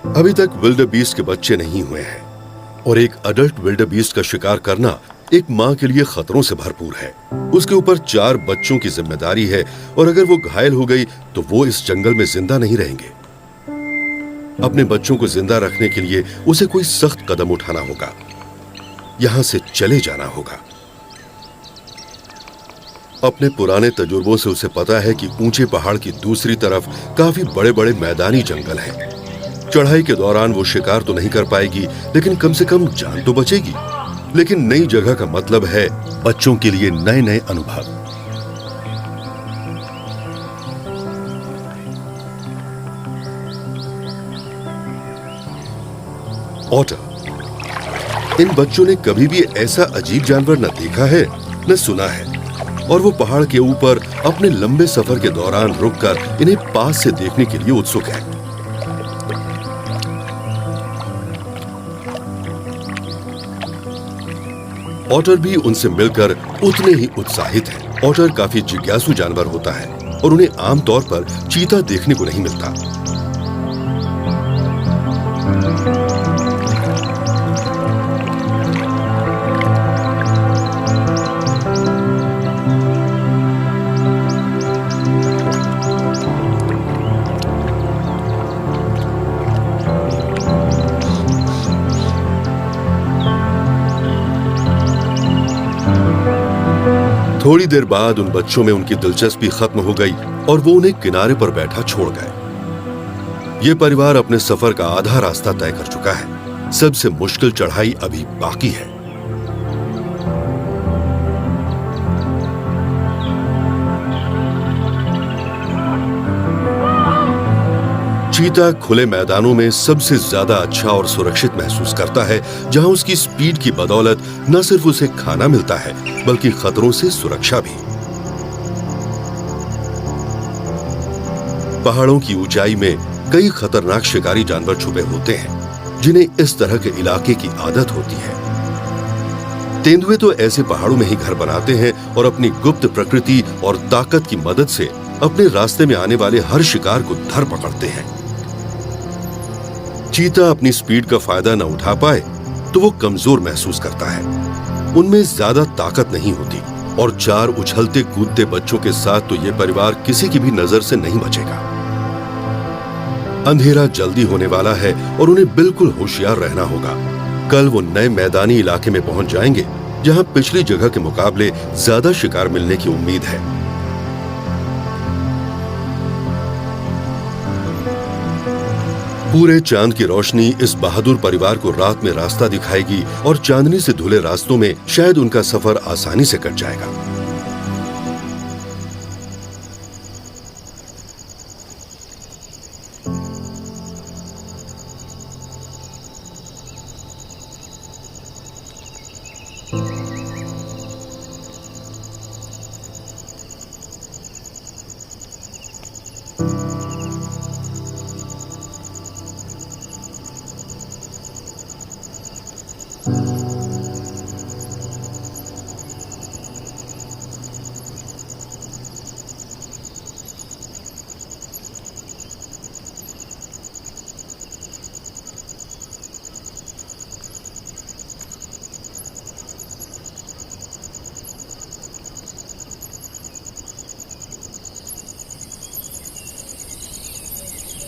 अभी तक विल्डेबीस्ट के बच्चे नहीं हुए हैं और एक अडल्ट विल्डेबीस्ट का शिकार करना एक माँ के लिए खतरों से भरपूर है। उसके ऊपर 4 बच्चों की जिम्मेदारी है और अगर वो घायल हो गई तो वो इस जंगल में जिंदा नहीं रहेंगे। अपने बच्चों को जिंदा रखने के लिए उसे कोई सख्त कदम उठाना होगा, यहां से चले जाना होगा। अपने पुराने तजुर्बों से उसे पता है कि ऊंचे पहाड़ की दूसरी तरफ काफी बड़े-बड़े मैदानी जंगल हैं। चढ़ाई के दौरान वो शिकार तो नहीं कर पाएगी, लेकिन कम से कम जान तो बचेगी। लेकिन नई जगह का मतलब है बच्चों के लिए नए-नए अनुभव। ऑटर। इन बच्चों ने कभी भी ऐसा अजीब जानवर न देखा है न सुना है और वो पहाड़ के ऊपर अपने लंबे सफर के दौरान रुककर इन्हें पास से देखने के लिए उत्सुक है। ऑटर भी उनसे मिलकर उतने ही उत्साहित हैं। ऑटर काफी जिज्ञासु जानवर होता है और उन्हें आमतौर पर चीता देखने को नहीं मिलता। थोड़ी देर बाद उन बच्चों में उनकी दिलचस्पी खत्म हो गई और वो उन्हें किनारे पर बैठा छोड़ गए। ये परिवार अपने सफर का आधा रास्ता तय कर चुका है। सबसे मुश्किल चढ़ाई अभी बाकी है। चीता खुले मैदानों में सबसे ज्यादा अच्छा और सुरक्षित महसूस करता है, जहां उसकी स्पीड की बदौलत न सिर्फ उसे खाना मिलता है बल्कि खतरों से सुरक्षा भी। पहाड़ों की ऊंचाई में कई खतरनाक शिकारी जानवर छुपे होते हैं, जिन्हें इस तरह के इलाके की आदत होती है। तेंदुए तो ऐसे पहाड़ों में ही घर बनाते हैं और अपनी गुप्त प्रकृति और ताकत की मदद से अपने रास्ते में आने वाले हर शिकार को धर पकड़ते हैं। चीता अपनी स्पीड का फायदा न उठा पाए तो वो कमजोर महसूस करता है। उनमें ज्यादा ताकत नहीं होती और 4 उछलते कूदते बच्चों के साथ तो ये परिवार किसी की भी नजर से नहीं बचेगा। अंधेरा जल्दी होने वाला है और उन्हें बिल्कुल होशियार रहना होगा। कल वो नए मैदानी इलाके में पहुंच जाएंगे, जहां पिछली जगह के मुकाबले ज्यादा शिकार मिलने की उम्मीद है। पूरे चांद की रोशनी इस बहादुर परिवार को रात में रास्ता दिखाएगी और चांदनी से धुले रास्तों में शायद उनका सफर आसानी से कट जाएगा।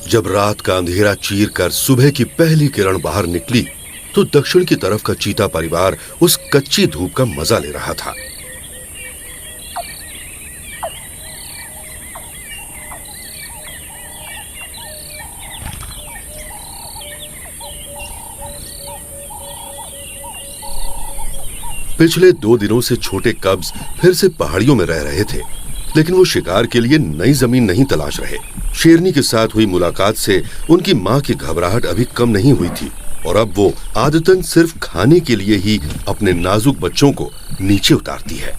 जब रात का अंधेरा चीर कर सुबह की पहली किरण बाहर निकली तो दक्षिण की तरफ का चीता परिवार उस कच्ची धूप का मजा ले रहा था। पिछले 2 दिनों से छोटे कब्ज फिर से पहाड़ियों में रह रहे थे, लेकिन वो शिकार के लिए नई जमीन नहीं तलाश रहे। शेरनी के साथ हुई मुलाकात से उनकी माँ की घबराहट अभी कम नहीं हुई थी और अब वो आदतन सिर्फ खाने के लिए ही अपने नाजुक बच्चों को नीचे उतारती है।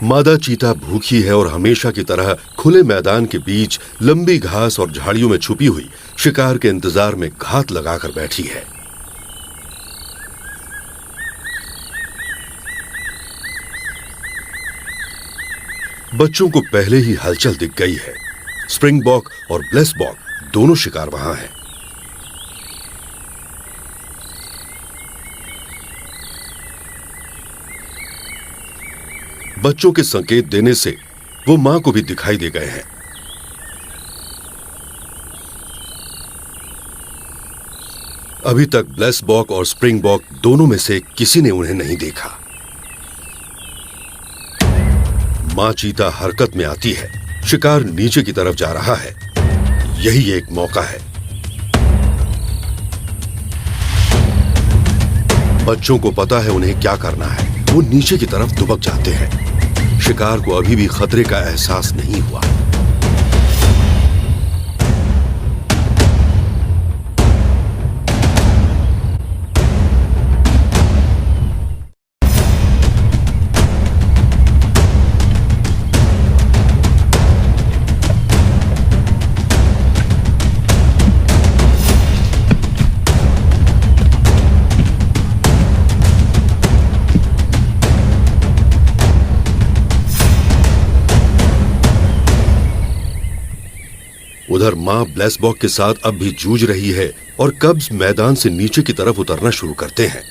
मादा चीता भूखी है और हमेशा की तरह खुले मैदान के बीच लंबी घास और झाड़ियों में छुपी हुई शिकार के इंतजार में घात लगाकर बैठी है। बच्चों को पहले ही हलचल दिख गई है। स्प्रिंगबॉक और ब्लेसबॉक दोनों शिकार वहां हैं। बच्चों के संकेत देने से वो मां को भी दिखाई दे गए हैं। अभी तक ब्लेसबॉक और स्प्रिंगबॉक दोनों में से किसी ने उन्हें नहीं देखा। मां चीता हरकत में आती है। शिकार नीचे की तरफ जा रहा है। यही एक मौका है। बच्चों को पता है उन्हें क्या करना है। वो नीचे की तरफ दुबक जाते हैं। शिकार को अभी भी खतरे का एहसास नहीं हुआ। उधर मां ब्लेसबॉक के साथ अब भी जूझ रही है और कब्स मैदान से नीचे की तरफ उतरना शुरू करते हैं।